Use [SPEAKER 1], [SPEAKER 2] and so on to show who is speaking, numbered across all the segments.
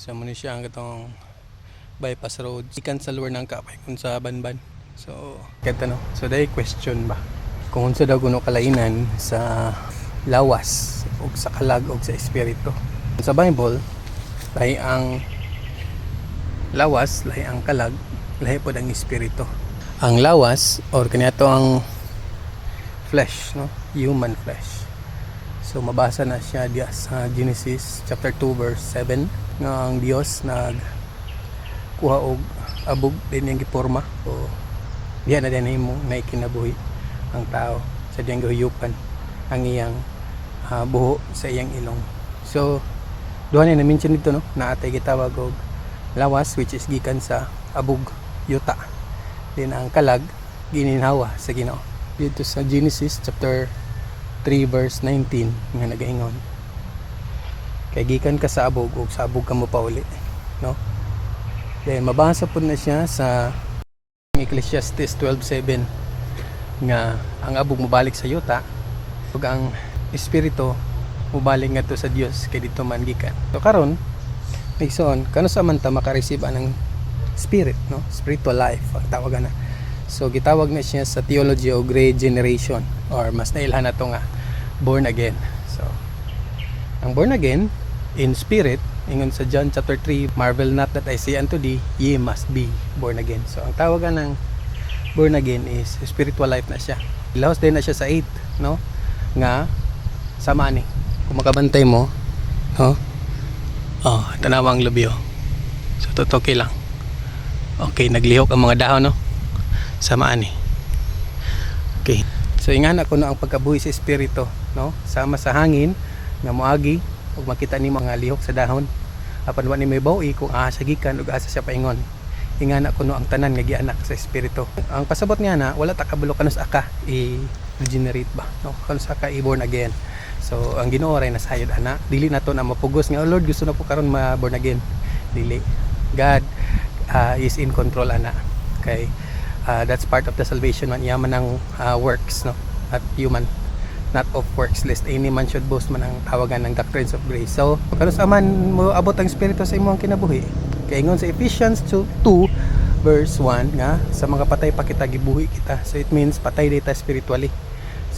[SPEAKER 1] Sa muna siya ang katong bypass road. Ikan sa lugar ng kapay kung sa Banban. So, kaya no? So, dahil question ba? Kung unsa daw kuno kalainan sa lawas o sa kalag o sa espiritu. Sa Bible, lahi ang lawas, lahi ang kalag, lahi po ang espiritu. Ang lawas, or kaniya to ang flesh, no? Human flesh. So mabasa na siya diya sa Genesis chapter 2 verse 7 nga ang Dios nagkuha og abog din yang giporma. So diya na din himo na ikinabuhi ang tao sa diyang gihuyupan ang iyang buho sa iyang ilong. So duha na mention dito, no, na atay gitawag og lawas, which is gikan sa abog, yuta. Din ang kalag gininhawa sa Ginoo. Dito sa Genesis chapter 3 verse 19 nga nagaingon, kay gikan ka sa abog ug sa abog ka mo pauli, no? Then mabasa pud na siya sa Ecclesiastes 12:7 nga ang abog mobalik sa yuta ug ang espiritu mobalik ngadto sa Dios kay dito man gikan. So karon igsoon kano sa man ta maka-receive anang spirit, no? Spiritual life ang tawagan na. So gitawag na siya sa theology og regeneration, or mas nailhan na to nga born again. So ang born again in spirit, ingon sa John chapter 3, marvel not that I say unto thee, ye must be born again. So ang tawagan ng born again is spiritual life na siya. Ilawas din na siya sa 8, no? Nga sama ni kung makabantay mo, no? Oh, tanawa ang lubyo. So tutoki lang. Okay, naglihok ang mga dahon, no? Samaan eh. Okay. So ingan ako no ang pagkabuhi sa espiritu, no? Sama sa hangin nga moagi ug makita ni mga lihok sa dahon. Apan wa ni may bawi kung asa gikan ug asa siya paingon. Ingan ako no ang tanan nga gianak sa espiritu. Ang pasabot niya na wala ta kabalo kanus aka i-regenerate ba, no? Kanus aka i-born again. So ang Ginoo ray nasayod ana. Dili nato na mapugos nga, oh Lord, gusto na po karon ma-born again. Dili. God is in control ana. Kay that's part of the salvation man, yaman ng works, no, at human, not of works, lest any man should boast man ang tawagan ng doctrines of grace. So kung sa man mo abot ang espiritu sa imong kinabuhi, kay ingon sa Ephesians 2 verse 1 nga sa mga patay pa kita gibuhi kita. So it means patay data spiritually.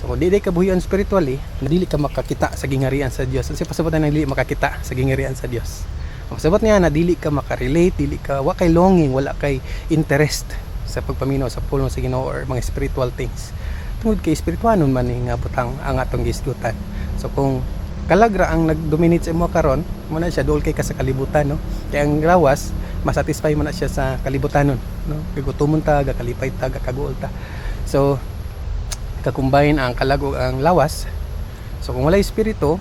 [SPEAKER 1] So kung di ka buhian spiritually, dili ka makakita sa gingarian sa Dios. Kasi pasabot na dili makakita sa gingarian sa Dios. Ang pasabot niya na dili ka makarelate, dili ka wa kay longing, wala kay interest sa pagpaminaw sa pulong sa Ginoo or mga spiritual things. Tungod kay spirituanon man ni nga butang ang atong gisgutan. So kung kalagra ang nagdominate sa imo karon, mo na siya duol kay ka sa kalibutan, no? Kaya ang lawas masatisfy man na siya sa kalibutanon, no? Gigutumon ta, gakalipay ta, gakaguol ta. So kakumbine ang kalag ug ang lawas. So kung wala espiritu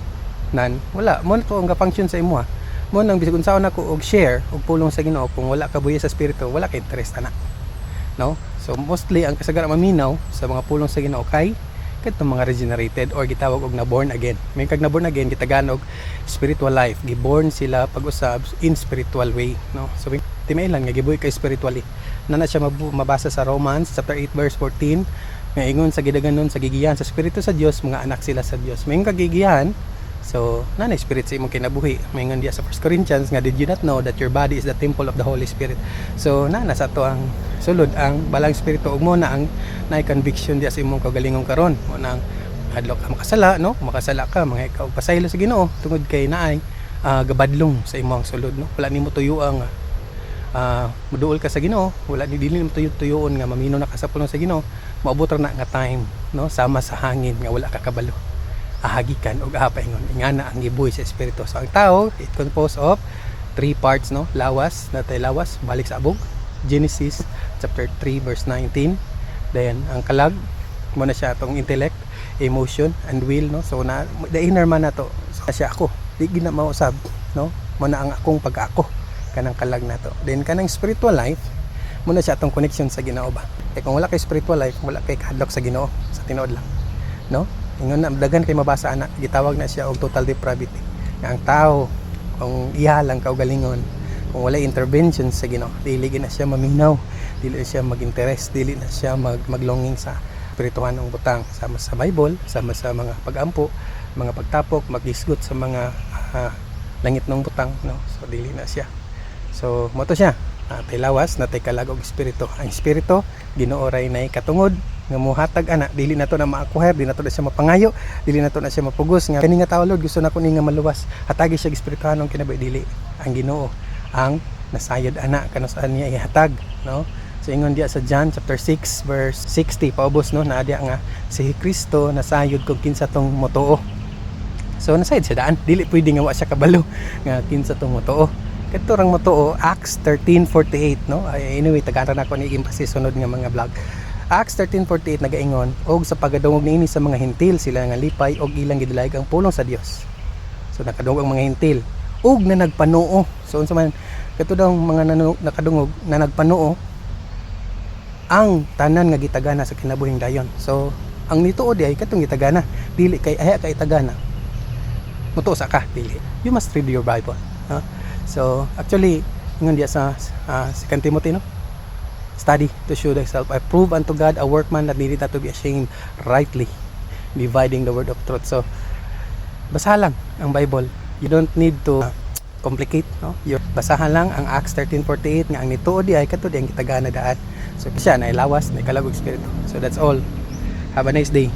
[SPEAKER 1] nan, wala mo na to ang ga-function sa imo, ha. Mo nang bisag unsaon nako og share og pulong sa Ginoo, kung wala ka buhi sa espiritu, wala kay interest ana, no? So mostly ang kasagaran maminaw sa mga pulong sa Ginoo kay kadtong mga regenerated or gitawag og na born again. May kag na born again gitagan og spiritual life. Giborn sila pag-usab in spiritual way, no? So timailan nga gibuhi kay spiritually. Nana siya mabasa sa Romans chapter 8 verse 14 nga ingon sa gidaganon sa gigiyahan sa espiritu sa Dios, mga anak sila sa Dios. May kagigiyahan. So, nana spirit sa imong kinabuhi. Mayngon diya sa 1 Corinthians nga, did you not know that your body is the temple of the Holy Spirit? So, nana sa to ang sulod ang balang espiritu ug mo na ang naay conviction diya sa imong kaugalingong karon. Mo nang hadlok ka makasala, no? Makasala ka, mga ikaw pasaylo sa Ginoo tungod kay naay gabadlong sa imong sulod, no? Wala nimo tuyuang muduol ka sa Ginoo, wala ni dili mo tuyon nga mamino na ka sa pulong sa Ginoo, maabot ra na nga time, no? Sama sa hangin nga wala ka kabalo. Ahagikan o ahapaingon ingana ang gibuhi sa espiritu. So ang tao, it composed of 3 parts, no? Lawas, natay lawas, balik sa abog, Genesis chapter 3 verse 19. Then ang kalag mo na siya atong intellect, emotion and will, no? So na the inner man nato, so, siya ako di gina mausab, no? Mo na ang akong pag-ako kanang kalag nato. Then kanang spiritual life mo na siya atong connection sa Ginoo ba. Kung wala kay spiritual life, wala kay kahadlok sa Ginoo sa tinuod lang, no? Ingon na dagan kay mabasa ana, gitawag na siya og total depravity. Nga ang tao kung iya lang kaugalingon, kung wala intervention sa Ginoo, dili na siya maminaw, dili na siya mag-interest, dili na siya maglonging sa espirituhan ng butang, sama sa Bible, sama sa mga pag-ampo, mga pagtapok, magisgot sa mga langit ng butang, no? So dili na siya. So mo to siya. Tay lawas na tay kalagog espiritu. Ang espiritu Ginoo ray nay katungod nga mohatag ana, dili na to na maakuher, dili na to na siya mapangayo, dili na to na siya mapugos nga kani nga tawo Lord gusto nako ni nga maluwas. Hatagi siya espirituhanong kinabay dili. Ang Ginoo ang nasayod ana kanus-an niya ihatag, no? So ingon diya sa John chapter 6 verse 60 paubos, no, na diya nga si Kristo nasayod kung kinsa tong motoo. So nasayod siya daan, dili pwede nga wa siya kabalo nga kinsa tong motoo. Kadto rang motoo Acts 13:48, no? Anyway tagaran ako ni emphasis sunod nga mga vlog. Acts 13:48 nagaingon og sa pagadungog niini sa mga hentil sila nga lipay og ilang gidalayag ang pulong sa Dios. So nakadungog ang mga hentil ug na nagpanuo. So unsa man kadto daw mga nakadungog na nagpanuo ang tanan nga gitagana sa kinabuhing dayon. So ang nituod ay katong gitagana, dili kay aya kay tagana. Mutuo sa ka dili. You must read your Bible, huh? So actually ingon diya sa 2 Timothy, no? Study to show thyself approved unto God, a workman that needeth not to be ashamed, rightly dividing the word of truth. So basahan lang ang Bible. You don't need to complicate, no? Basahan lang ang Acts 13:48 nga ang nituod di ay katud ang gitagana daan. So siya na ilawas na kalagog espiritu. So that's all. Have a nice day.